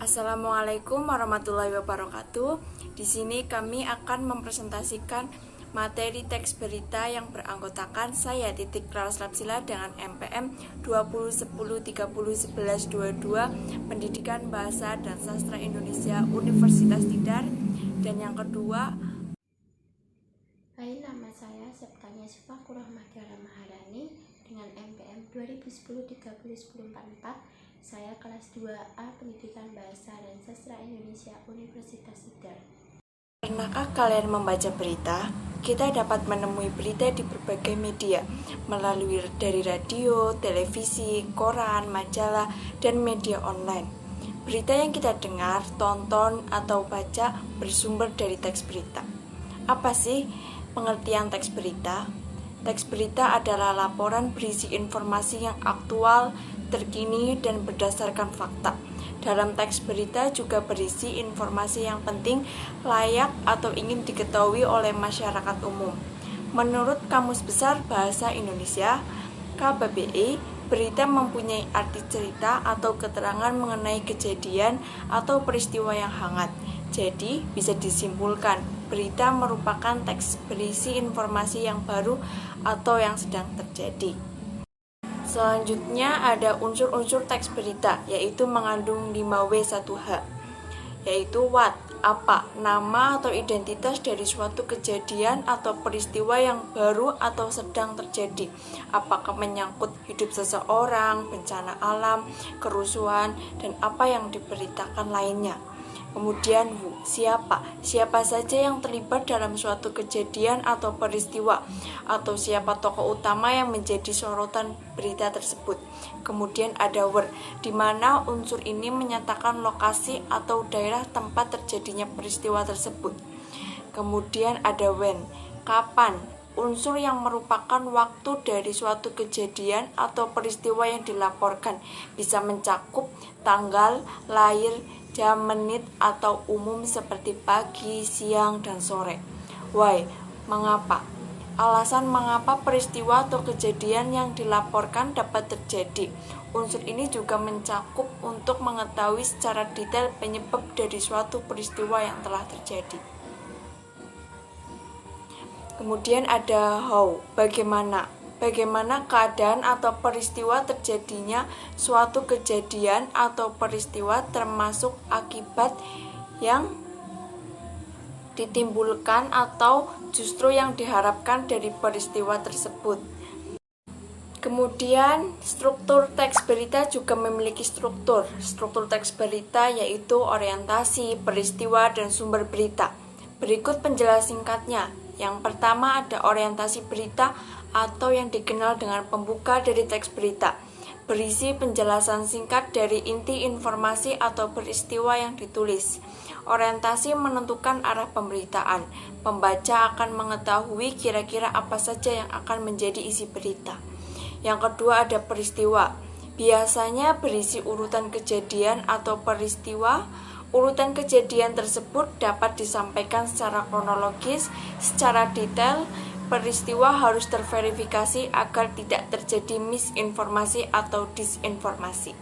Assalamualaikum warahmatullahi wabarakatuh. Di sini kami akan mempresentasikan materi teks berita yang beranggotakan saya Titik Claras Lapsila dengan MPM 2010301122 Pendidikan Bahasa dan Sastra Indonesia Universitas Tidar. Dan yang kedua, Hai, nama saya Septania Sifakur Rahmadiara Maharani dengan MPM 2010301044. Saya kelas 2A Pendidikan Bahasa dan Sastra Indonesia Universitas Tidar. Pernahkah kalian membaca berita? Kita dapat menemui berita di berbagai media, melalui dari radio, televisi, koran, majalah, dan media online. Berita yang kita dengar, tonton, atau baca bersumber dari teks berita. Apa sih pengertian teks berita? Teks berita adalah laporan berisi informasi yang aktual, terkini, dan berdasarkan fakta. Dalam teks berita juga berisi informasi yang penting, layak, atau ingin diketahui oleh masyarakat umum. Menurut Kamus Besar Bahasa Indonesia, KBBI, berita mempunyai arti cerita atau keterangan mengenai kejadian atau peristiwa yang hangat. Jadi, bisa disimpulkan, berita merupakan teks berisi informasi yang baru atau yang sedang terjadi. Selanjutnya ada unsur-unsur teks berita, yaitu mengandung 5W1H, yaitu what, apa, nama atau identitas dari suatu kejadian atau peristiwa yang baru atau sedang terjadi, apakah menyangkut hidup seseorang, bencana alam, kerusuhan, dan apa yang diberitakan lainnya. Kemudian who, siapa saja yang terlibat dalam suatu kejadian atau peristiwa, atau siapa tokoh utama yang menjadi sorotan berita tersebut. Kemudian ada where, di mana unsur ini menyatakan lokasi atau daerah tempat terjadinya peristiwa tersebut. Kemudian ada when, kapan, unsur yang merupakan waktu dari suatu kejadian atau peristiwa yang dilaporkan, bisa mencakup tanggal, lahir, jam, menit, atau umum seperti pagi, siang, dan sore. Why, mengapa? Alasan mengapa peristiwa atau kejadian yang dilaporkan dapat terjadi. Unsur ini juga mencakup untuk mengetahui secara detail penyebab dari suatu peristiwa yang telah terjadi. Kemudian ada how, bagaimana keadaan atau peristiwa terjadinya suatu kejadian atau peristiwa, termasuk akibat yang ditimbulkan atau justru yang diharapkan dari peristiwa tersebut. Kemudian struktur teks berita juga memiliki struktur teks berita, yaitu orientasi, peristiwa, dan sumber berita. Berikut penjelasan singkatnya. Yang pertama ada orientasi berita atau yang dikenal dengan pembuka dari teks berita. Berisi penjelasan singkat dari inti informasi atau peristiwa yang ditulis. Orientasi menentukan arah pemberitaan. Pembaca akan mengetahui kira-kira apa saja yang akan menjadi isi berita. Yang kedua ada peristiwa. Biasanya berisi urutan kejadian atau peristiwa. Urutan kejadian tersebut dapat disampaikan secara kronologis, secara detail. Peristiwa harus terverifikasi agar tidak terjadi misinformasi atau disinformasi.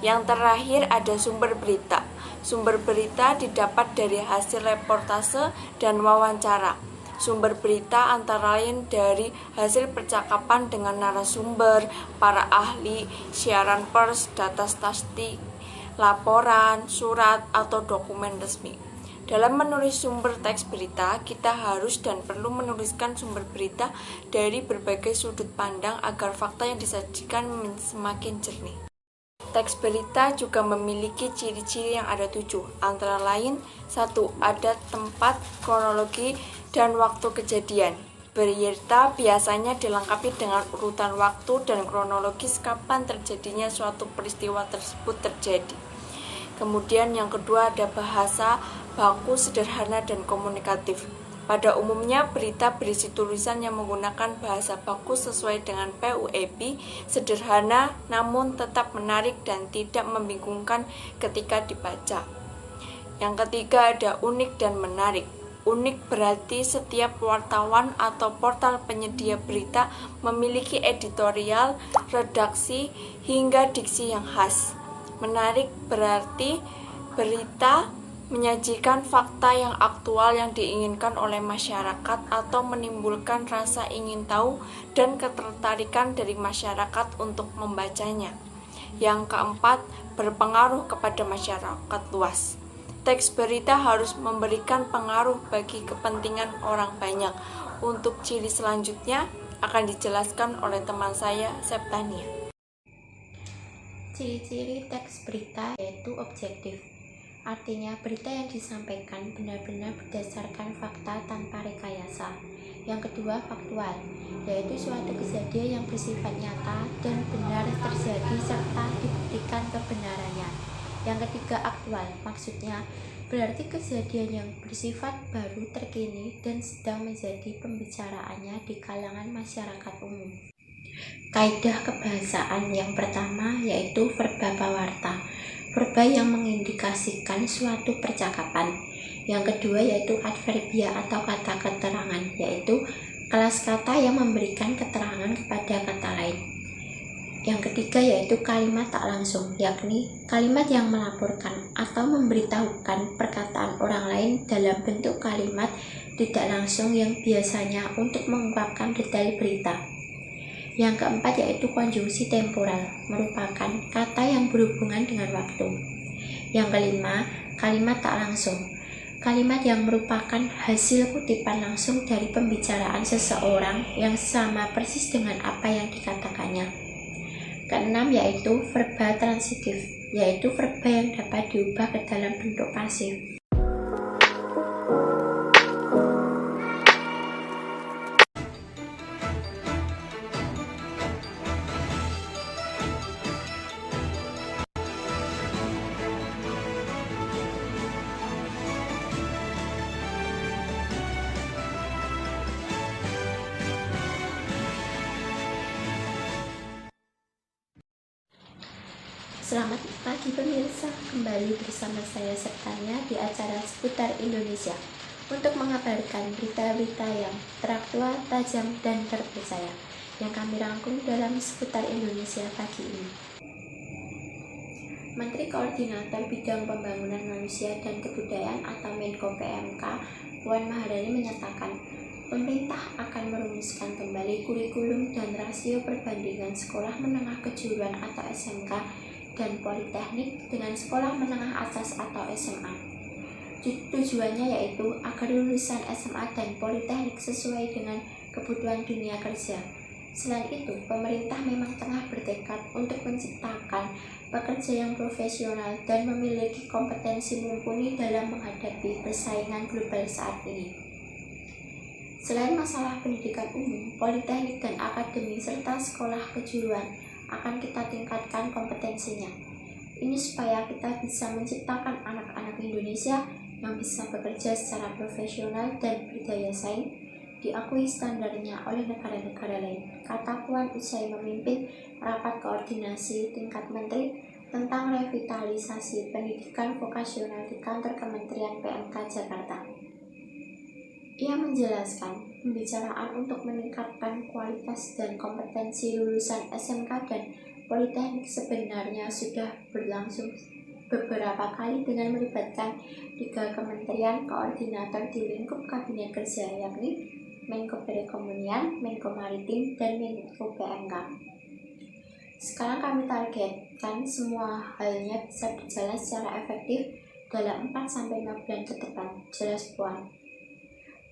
Yang terakhir ada sumber berita. Sumber berita didapat dari hasil reportase dan wawancara. Sumber berita antara lain dari hasil percakapan dengan narasumber, para ahli, siaran pers, data statistik, laporan, surat, atau dokumen resmi. Dalam menulis sumber teks berita, kita harus dan perlu menuliskan sumber berita dari berbagai sudut pandang agar fakta yang disajikan semakin jernih. Teks berita juga memiliki ciri-ciri yang ada 7, antara lain 1. Ada tempat, kronologi, dan waktu kejadian. Berita biasanya dilengkapi dengan urutan waktu dan kronologis kapan terjadinya suatu peristiwa tersebut terjadi. Kemudian yang kedua ada bahasa baku, sederhana, dan komunikatif. Pada umumnya berita berisi tulisan yang menggunakan bahasa baku sesuai dengan PUEP, sederhana namun tetap menarik dan tidak membingungkan ketika dibaca. Yang ketiga ada unik dan menarik. Unik berarti setiap wartawan atau portal penyedia berita memiliki editorial, redaksi, hingga diksi yang khas. Menarik berarti Berita menyajikan fakta yang aktual yang diinginkan oleh masyarakat atau menimbulkan rasa ingin tahu dan ketertarikan dari masyarakat untuk membacanya. Yang keempat, berpengaruh kepada masyarakat luas. Teks berita harus memberikan pengaruh bagi kepentingan orang banyak. Untuk ciri selanjutnya akan dijelaskan oleh teman saya, Septania. Ciri-ciri teks berita yaitu objektif. Artinya, berita yang disampaikan benar-benar berdasarkan fakta tanpa rekayasa. Yang kedua, faktual, yaitu suatu kejadian yang bersifat nyata dan benar terjadi serta dibuktikan kebenarannya. Yang ketiga, aktual, maksudnya berarti kejadian yang bersifat baru, terkini, dan sedang menjadi pembicaraannya di kalangan masyarakat umum. Kaidah kebahasaan yang pertama yaitu verba pawarta, verba yang mengindikasikan suatu percakapan. Yang kedua yaitu adverbia atau kata keterangan, yaitu kelas kata yang memberikan keterangan kepada kata lain. Yang ketiga yaitu kalimat tak langsung, yakni kalimat yang melaporkan atau memberitahukan perkataan orang lain dalam bentuk kalimat tidak langsung yang biasanya untuk mengungkapkan detail berita. Yang keempat yaitu konjungsi temporal, merupakan kata yang berhubungan dengan waktu. Yang kelima, kalimat tak langsung, kalimat yang merupakan hasil kutipan langsung dari pembicaraan seseorang yang sama persis dengan apa yang dikatakannya. Keenam yaitu verba transitif, yaitu verba yang dapat diubah ke dalam bentuk pasif. Selamat pagi pemirsa, kembali bersama saya Septania di acara Seputar Indonesia untuk mengabarkan berita-berita yang teraktual, tajam, dan terpercaya yang kami rangkum dalam Seputar Indonesia pagi ini. Menteri Koordinator Bidang Pembangunan Manusia dan Kebudayaan atau Menko PMK, Puan Maharani menyatakan pemerintah akan merumuskan kembali kurikulum dan rasio perbandingan sekolah menengah kejuruan atau SMK dan politeknik dengan sekolah menengah atas atau SMA. Tujuannya yaitu agar lulusan SMA dan politeknik sesuai dengan kebutuhan dunia kerja. Selain itu, pemerintah memang tengah bertekad untuk menciptakan pekerja yang profesional dan memiliki kompetensi mumpuni dalam menghadapi persaingan global saat ini. Selain masalah pendidikan umum, politeknik dan akademi serta sekolah kejuruan akan kita tingkatkan kompetensinya. Ini supaya kita bisa menciptakan anak-anak Indonesia yang bisa bekerja secara profesional dan berdaya saing, diakui standarnya oleh negara-negara lain, kata Puan usai memimpin rapat koordinasi tingkat menteri tentang revitalisasi pendidikan vokasional di kantor Kementerian PMK Jakarta. Ia menjelaskan, pembicaraan untuk meningkatkan kualitas dan kompetensi lulusan SMK dan politeknik sebenarnya sudah berlangsung beberapa kali dengan melibatkan 3 kementerian koordinator di lingkup Kabinet Kerja, yakni Menko Perekonomian, Menko Maritim, dan Menko PMK. Sekarang kami targetkan semua halnya bisa berjalan secara efektif dalam 4-5 bulan ke depan, jelas Puan.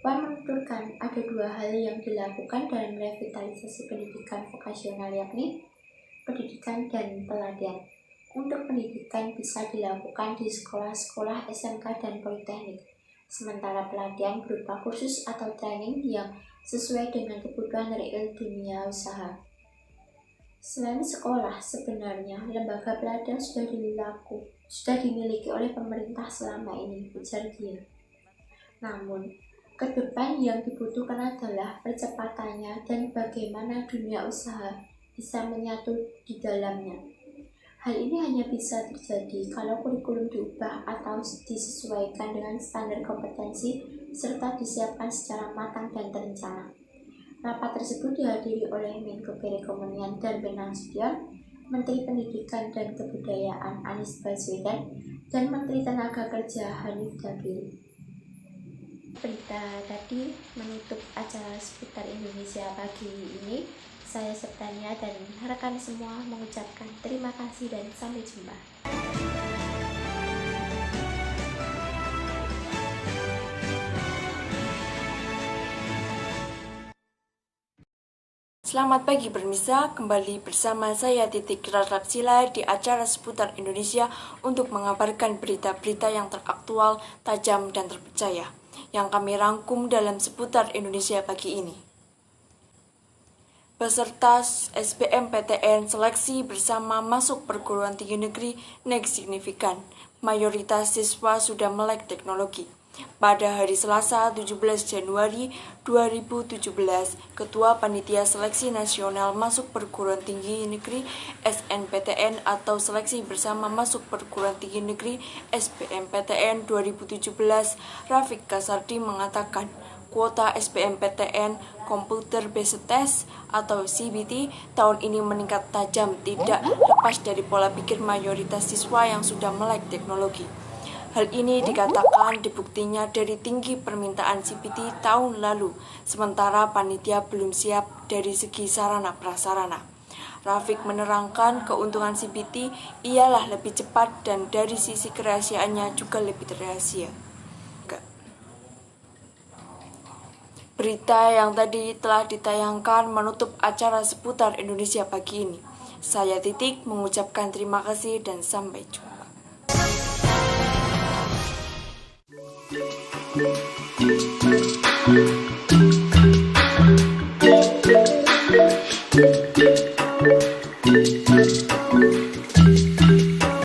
Puan menuturkan ada 2 hal yang dilakukan dalam revitalisasi pendidikan vokasional, yakni pendidikan dan pelatihan. Untuk pendidikan bisa dilakukan di sekolah-sekolah SMK dan politeknik, sementara pelatihan berupa kursus atau training yang sesuai dengan kebutuhan real dunia usaha. Selain sekolah, sebenarnya lembaga pelatihan sudah dimiliki oleh pemerintah selama ini, ujar dia. Namun, ke depan yang dibutuhkan adalah percepatannya dan bagaimana dunia usaha bisa menyatu di dalamnya. Hal ini hanya bisa terjadi kalau kurikulum diubah atau disesuaikan dengan standar kompetensi serta disiapkan secara matang dan terencana. Rapat tersebut dihadiri oleh Menko Perekonomian Darmin Nasution, Menteri Pendidikan dan Kebudayaan Anies Baswedan, dan Menteri Tenaga Kerja Hanif Dakiri. Berita tadi menutup acara seputar Indonesia pagi ini. Saya Septania dan rekan semua mengucapkan terima kasih dan sampai jumpa. Selamat pagi pemirsa, kembali bersama saya Titik Ratsila di acara seputar Indonesia untuk mengabarkan berita-berita yang teraktual, tajam, dan terpercaya yang kami rangkum dalam seputar Indonesia pagi ini. Peserta SBMPTN seleksi bersama masuk perguruan tinggi negeri naik signifikan. Mayoritas siswa sudah melek teknologi. Pada hari Selasa 17 Januari 2017, Ketua Panitia Seleksi Nasional Masuk Perguruan Tinggi Negeri SNPTN atau Seleksi Bersama Masuk Perguruan Tinggi Negeri SBMPTN 2017, Rafiq Kasardi mengatakan, kuota SBMPTN Computer Based Test atau CBT tahun ini meningkat tajam tidak lepas dari pola pikir mayoritas siswa yang sudah melek teknologi. Hal ini dikatakan dibuktinya dari tinggi permintaan CBT tahun lalu, sementara panitia belum siap dari segi sarana prasarana. Rafiq menerangkan keuntungan CBT ialah lebih cepat dan dari sisi kerahasiaannya juga lebih rahasia. Berita yang tadi telah ditayangkan menutup acara seputar Indonesia pagi ini. Saya Titik mengucapkan terima kasih dan sampai jumpa.